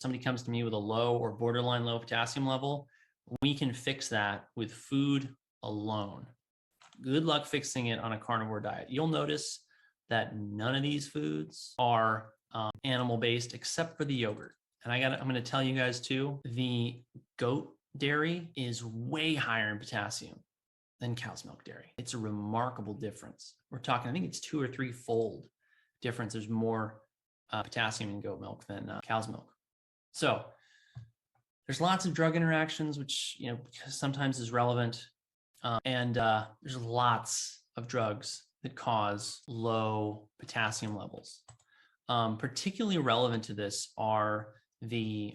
somebody comes to me with a low or borderline low potassium level, we can fix that with food alone. Good luck fixing it on a carnivore diet. You'll notice that none of these foods are animal-based except for the yogurt. And I'm going to tell you guys too, the goat dairy is way higher in potassium than cow's milk dairy. It's a remarkable difference. We're talking, I think it's 2 or 3-fold difference. There's more potassium in goat milk than cow's milk. So there's lots of drug interactions, which sometimes is relevant. And there's lots of drugs that cause low potassium levels. Particularly relevant to this are the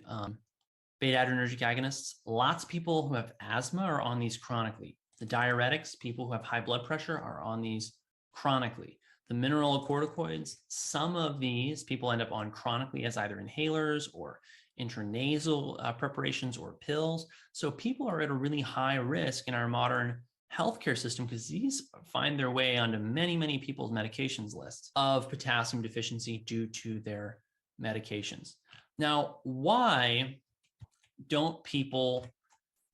beta adrenergic agonists. Lots of people who have asthma are on these chronically. The diuretics, people who have high blood pressure, are on these chronically. The mineralocorticoids, some of these people end up on chronically as either inhalers or intranasal preparations or pills. So people are at a really high risk in our modern healthcare system because these find their way onto many, many people's medications lists of potassium deficiency due to their medications. Now, why don't people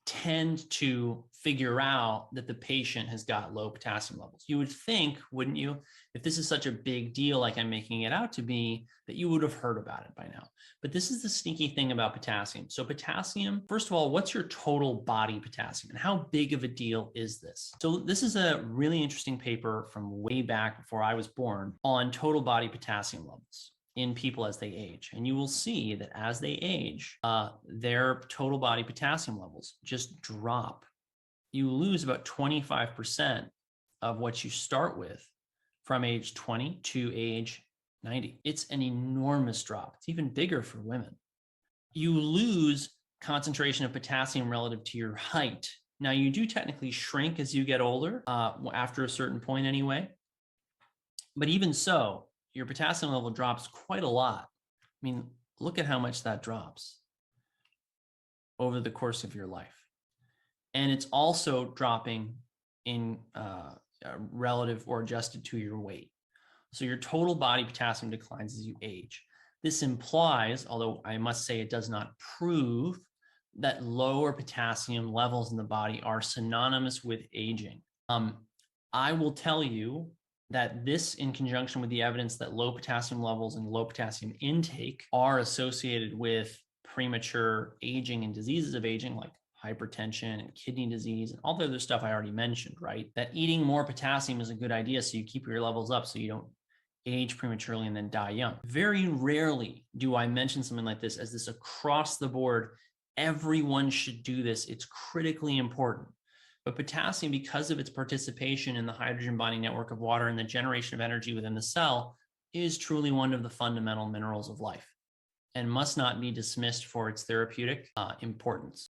tend to figure out that the patient has got low potassium levels? You would think, wouldn't you, if this is such a big deal like I'm making it out to be, that you would have heard about it by now. But this is the sneaky thing about potassium. So potassium, first of all, what's your total body potassium and how big of a deal is this? So this is a really interesting paper from way back before I was born on total body potassium levels in people as they age. And you will see that as they age, their total body potassium levels just drop. You lose about 25% of what you start with from age 20 to age 90. It's an enormous drop. It's even bigger for women. You lose concentration of potassium relative to your height. Now, you do technically shrink as you get older, after a certain point anyway. But even so, your potassium level drops quite a lot. I mean, look at how much that drops over the course of your life. And it's also dropping in relative or adjusted to your weight. So your total body potassium declines as you age. This implies, although I must say it does not prove, that lower potassium levels in the body are synonymous with aging. I will tell you that this, in conjunction with the evidence that low potassium levels and low potassium intake are associated with premature aging and diseases of aging like hypertension and kidney disease and all the other stuff I already mentioned, right? That eating more potassium is a good idea so you keep your levels up so you don't age prematurely and then die young. Very rarely do I mention something like this as this across the board. Everyone should do this. It's critically important. But potassium, because of its participation in the hydrogen bonding network of water and the generation of energy within the cell, is truly one of the fundamental minerals of life and must not be dismissed for its therapeutic importance.